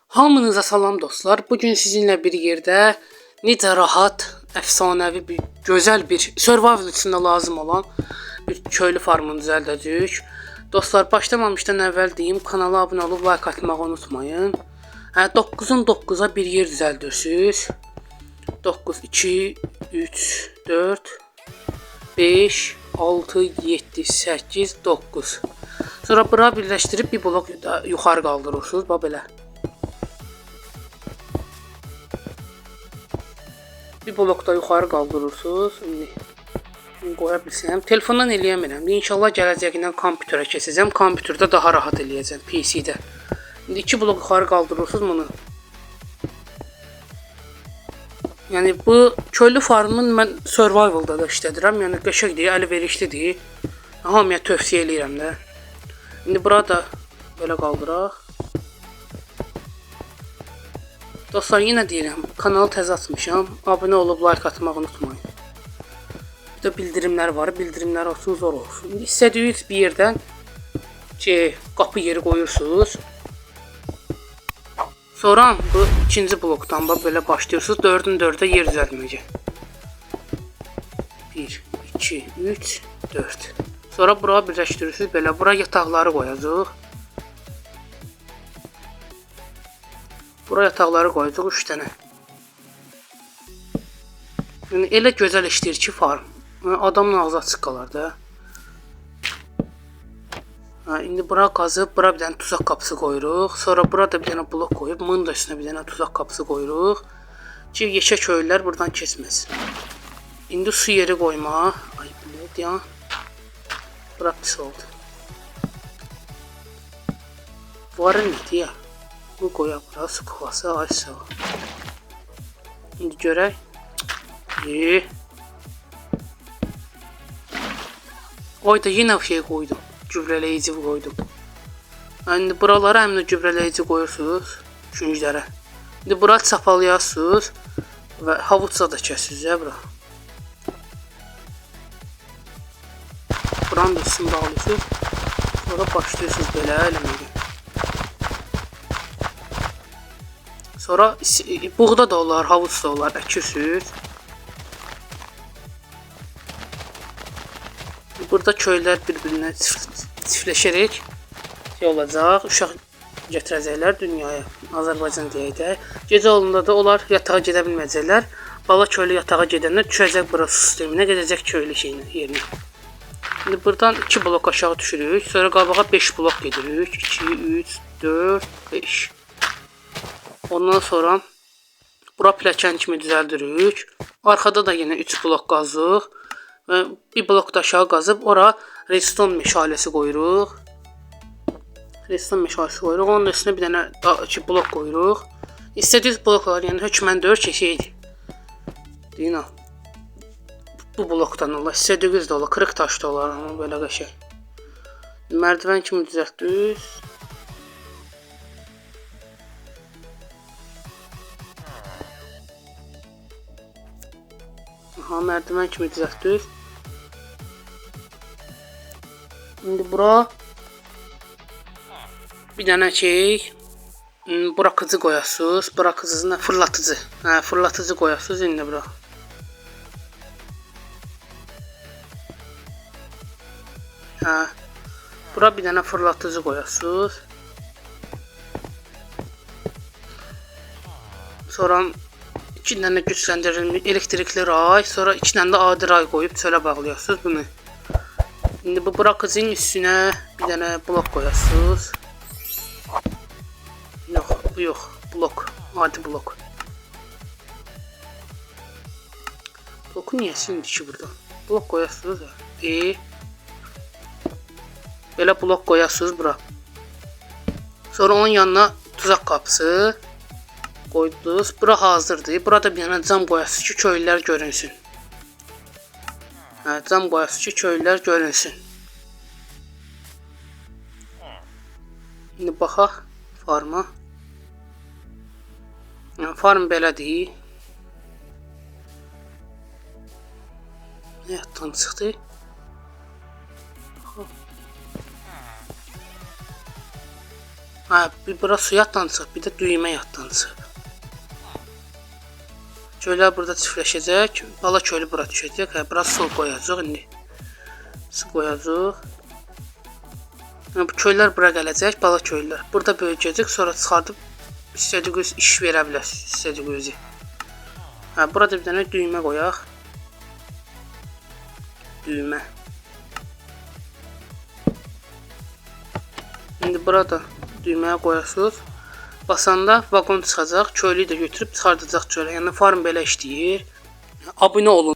Hamınıza salam dostlar. Bugün sizinlə bir yerdə necə rahat, əfsanəvi bir, gözəl bir survival içində lazım olan bir köylü farmını düzəldəcəyik. Dostlar, başlamamışdan əvvəl deyim, kanala abunə olub like atmağı unutmayın. 9'un 9'a bir yer düzəldirsiniz. 9, 2, 3, 4, 5, 6, 7, 8, 9. Sonra bura birləşdirib bir blok yuxarı qaldırırsınız. Bax belə. Bir blokda yuxarı qaldırırsınız. İndi qoya bilsəm. Telefondan eləyəmirəm. İnşallah gələcəyindən kompüterə keçəcəm. Kompüterdə daha rahat eləyəcəm PC-də. İndi 2 blok yuxarı qaldırırsınız bunu. Yəni bu köylü farmın mən survivalda da işlədirəm. Yəni qəşəngdir, əlverişlidir. Hamıya tövsiyə eləyirəm də. İndi burada belə qaldıraq. Dostlar, yenə deyirəm, kanalı təzə açmışam. Abunə olub like atmağı unutmayın. Bir də bildirimlər var. Bildirimlər olsun, zor olsun. İstədiyiniz bir yerdən qapı yeri qoyursunuz. Sonra bu ikinci blokdan belə başlayırsınız. 4'ün 4'e yer düzəltməyəcək. 1, 2, 3, 4. Sonra bura birləşdirirsiniz. Belə bura yataqları qoyacaq. Bura yataqları qoyacaq 3 dənə. Yəni elə gözəl işləyir ki farm. Adamın ağzı açıq qalar da. İndi bura qazıb, bura bir dənə tuzaq qapısı qoyuruq. Sonra burada bir dənə blok qoyub, bunun da üstünə bir dənə tuzaq qapısı qoyuruq. Ki yeşə köylülər buradan keçməsin. İndi su yeri qoyma. Ay bilət ya. Bura pis oldu. Varı nədir ya? Bu qoya bura, su kovası, ay sağ ol. İndi görək. Oyda yenə şey qoydum. Gübrələyici qoydum. İndi buralara həmin o gübrələyici qoyursunuz. Künclərə. İndi bura çapalayasınız. Və havuçla da kəsirsiniz bura. Buranın da üstünü bağlıyorsunuz. Sonra başlıyorsunuz belə eləməyə. Sonra buğda da olar, havuç da olar, əkirsiniz. Burada köylər bir-birinə çiftləşərək olacaq. Uşaq gətirəcəklər dünyaya. Azərbaycan deyək də. Gecə olanda da onlar yatağa gedə bilməyəcəklər. Bala köylü yatağa gedəndə düşəcək bura su sisteminə, gedəcək köylü şeyinə, yerinə. İndi buradan 2 blok aşağı düşürük. Sonra qabağa 5 blok gedirik. 2, 3, 4, 5. Ondan sonra bura pilləkən kimi düzəldirik. Arkada da yenə 3 blok qazıq. Və bir blok da aşağı qazıb ora redstone meşaləsi qoyuruq. Redstone meşaləsi qoyuruq. Onun üstünə bir dənə 2 blok qoyuruq. İstədiyiniz bloklar, yəni hökmən 4 keçəydi. Deyin ha. Bu blokdan olar. İstədiyiniz də olar. Kırıq taş da olar. Amma belə qəşəng. Mərdiven kimi düzəltdik. Aha, mərdiven kimi düzəltdik. İndi bura bir dənə bırakıcı qoyasınız. Bırakıcısına fırlatıcı. Fırlatıcı qoyasınız indi bura. Bura bir dənə fırlatıcı qoyasınız. Sonra 2 dənə gücləndirilmiş elektrikli ray, sonra 2 dənə də adi ray qoyub çölə bağlayasınız bunu. İndi bu bırakıcının üstünə bir dənə blok qoyasınız. Yox, bu yox, blok, adi blok. Bloku niyə sildi ki burada? Blok qoyasınız da. Belə blok qoyasınız bura. Sonra onun yanına tuzaq qapısı qoydunuz. Bura hazırdır. Burada bir dənə cam qoyasınız ki köylülər görünsün. Cam qoyasınız ki köylülər görünsün. İndi baxaq farma. Farm belədir. Həyatdan çıxdı. Ha, bir bura su yatdan çıxıb, bir də düymə yatdan çıxıb. Köylər burada çiftləşəcək. Bala köylü bura düşəcək. Hə, bura su qoyacaq indi. Su qoyacaq. Bu köylər bura gələcək, bala köylər. Burada böyüyəcək, sonra çıxardıb istədiyiniz iş verə bilərsiniz, istədiyiniz. Hə, burada bir dənə düymə qoyaq. Düymə. İndi burada düyməyə qoyasınız. Basanda vaqon çıxacaq, köylüyü də götürüb çıxardacaq çölə. Yəni farm belə işləyir. Abunə olun.